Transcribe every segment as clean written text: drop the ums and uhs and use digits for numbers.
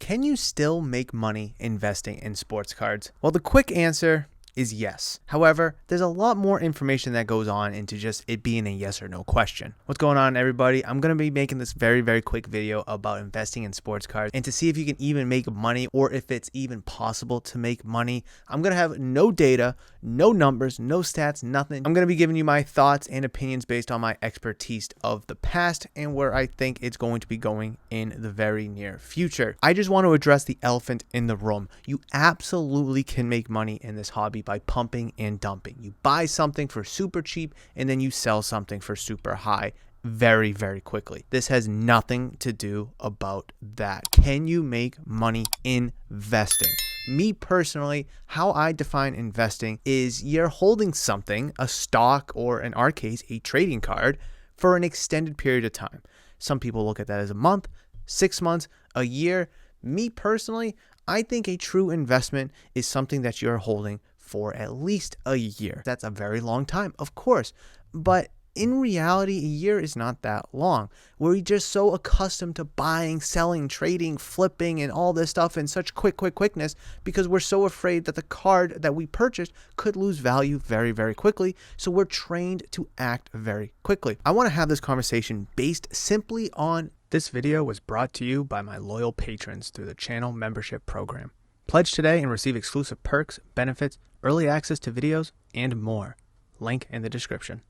Can you still make money investing in sports cards? Well, the quick answer is yes. However, there's a lot more information that goes on into just it being a yes or no question. What's going on, everybody? I'm going to be making this very quick video about investing in sports cards and to see if you can even make money or if it's even possible to make money. I'm going to have no data, no numbers, no stats, nothing. I'm going to be giving you my thoughts and opinions based on my expertise of the past and where I think it's going to be going in the very near future. I just want to address the elephant in the room. You absolutely can make money in this hobby by pumping and dumping. You buy something for super cheap and then you sell something for super high very quickly. This has nothing to do about that. Can you make money investing? Me personally, how I define investing is you're holding something, a stock, or in our case, a trading card, for an extended period of time. Some people look at that as a month, 6 months, a year. Me personally, I think a true investment is something that you're holding for at least a year. That's a very long time, of course, but in reality, a year is not that long. We're just so accustomed to buying, selling, trading, flipping, and all this stuff in such quickness because we're so afraid that the card that we purchased could lose value very quickly. So we're trained to act very quickly. I want to have this conversation based simply on this video was brought to you by my loyal patrons through the channel membership program. Pledge today and receive exclusive perks, benefits, early access to videos, and more. Link in the description.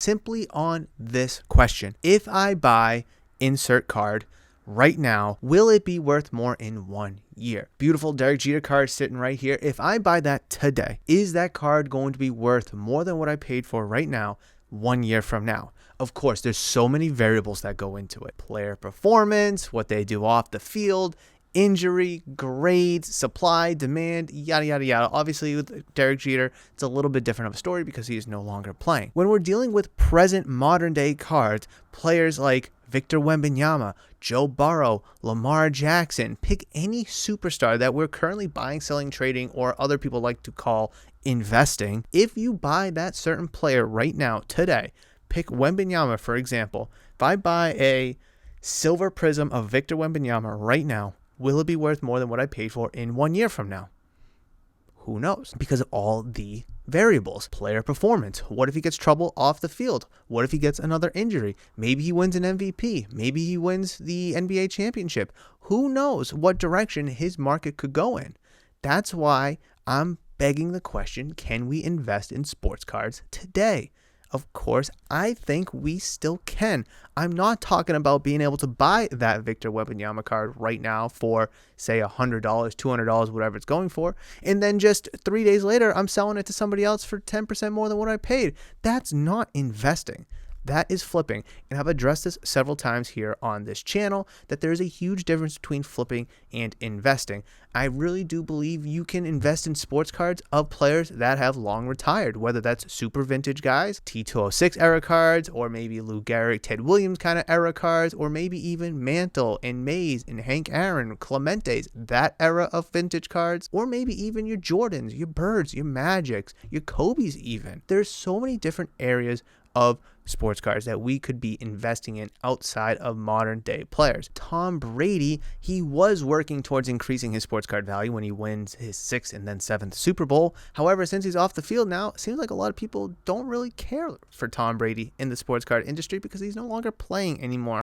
Simply on this question, if I buy insert card right now, will it be worth more in 1 year? Beautiful Derek Jeter card sitting right here. If I buy that today, is that card going to be worth more than what I paid for right now 1 year from now? Of course, there's so many variables that go into it. Player performance, what they do off the field, injury, grades, supply, demand, yada. Obviously, with Derek Jeter, it's a little bit different of a story because he is no longer playing. When we're dealing with present modern day cards, players like Victor Wembanyama, Joe Burrow, Lamar Jackson, pick any superstar that we're currently buying, selling, trading, or other people like to call investing. If you buy that certain player right now, today, pick Wembanyama, for example. If I buy a silver prism of Victor Wembanyama right now, will it be worth more than what I paid for in 1 year from now? Who knows? Because of all the variables. Player performance. What if he gets trouble off the field? What if he gets another injury? Maybe he wins an MVP. Maybe he wins the NBA championship. Who knows what direction his market could go in? That's why I'm begging the question, can we invest in sports cards today? Of course, I think we still can. I'm not talking about being able to buy that Victor Wembanyama card right now for, say, $100, $200, whatever it's going for, and then just 3 days later, I'm selling it to somebody else for 10% more than what I paid. That's not investing. That is flipping. And I've addressed this several times here on this channel that there is a huge difference between flipping and investing. I really do believe you can invest in sports cards of players that have long retired, whether that's super vintage guys, T206 era cards, or maybe Lou Gehrig, Ted Williams kind of era cards, or maybe even Mantle and Mays and Hank Aaron, Clementes, that era of vintage cards, or maybe even your Jordans, your Birds, your Magics, your Kobes even. There's so many different areas of sports cards that we could be investing in outside of modern day players. Tom Brady, he was working towards increasing his sports card value when he wins his 6th and then 7th Super Bowl. However, since he's off the field now, it seems like a lot of people don't really care for Tom Brady in the sports card industry because he's no longer playing anymore.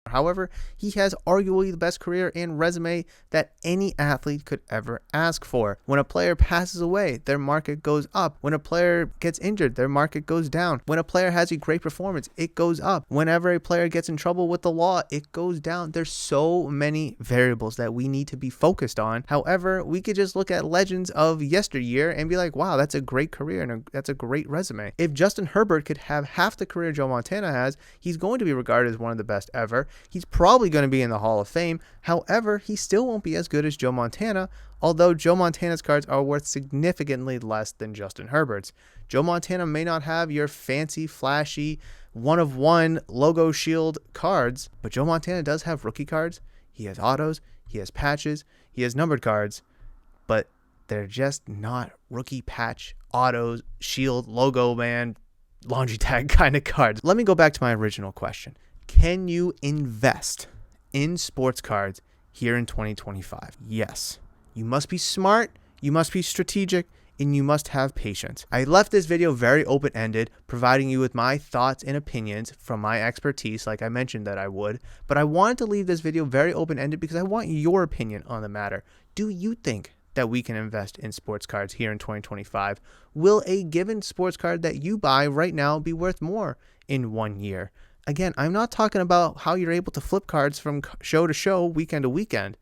However, he has arguably the best career and resume that any athlete could ever ask for. When a player passes away, their market goes up. When a player gets injured, their market goes down. When a player has a great performance, it goes up. Whenever a player gets in trouble with the law, it goes down. There's so many variables that we need to be focused on. However, we could just look at legends of yesteryear and be like, wow, that's a great career and that's a great resume. If Justin Herbert could have half the career Joe Montana has, he's going to be regarded as one of the best ever. He's probably going to be in the Hall of Fame. However, he still won't be as good as Joe Montana, although Joe Montana's cards are worth significantly less than Justin Herbert's. Joe Montana may not have your fancy, flashy, one-of-one logo shield cards, but Joe Montana does have rookie cards. He has autos, he has patches, he has numbered cards, but they're just not rookie patch, autos, shield, logo, man, laundry tag kind of cards. Let me go back to my original question. Can you invest in sports cards here in 2025. Yes, you must be smart, you must be strategic, and you must have patience. I left this video very open-ended, providing you with my thoughts and opinions from my expertise, like I mentioned that I would, but I wanted to leave this video very open-ended because I want your opinion on the matter. Do you think that we can invest in sports cards here in 2025? Will a given sports card that you buy right now be worth more in 1 year? Again, I'm not talking about how you're able to flip cards from show to show, weekend to weekend.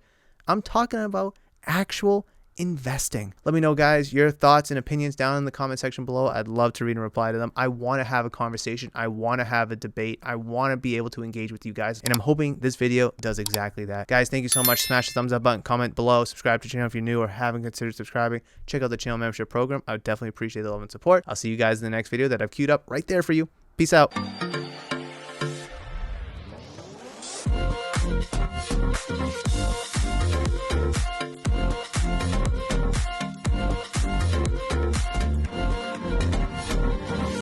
I'm talking about actual investing. Let me know, guys, your thoughts and opinions down in the comment section below. I'd love to read and reply to them. I want to have a conversation. I want to have a debate. I want to be able to engage with you guys, and I'm hoping this video does exactly that. Guys, thank you so much. Smash the thumbs up button, comment below, subscribe to the channel if you're new or haven't considered subscribing. Check out the channel membership program. I would definitely appreciate the love and support. I'll see you guys in the next video that I've queued up right there for you. Peace out.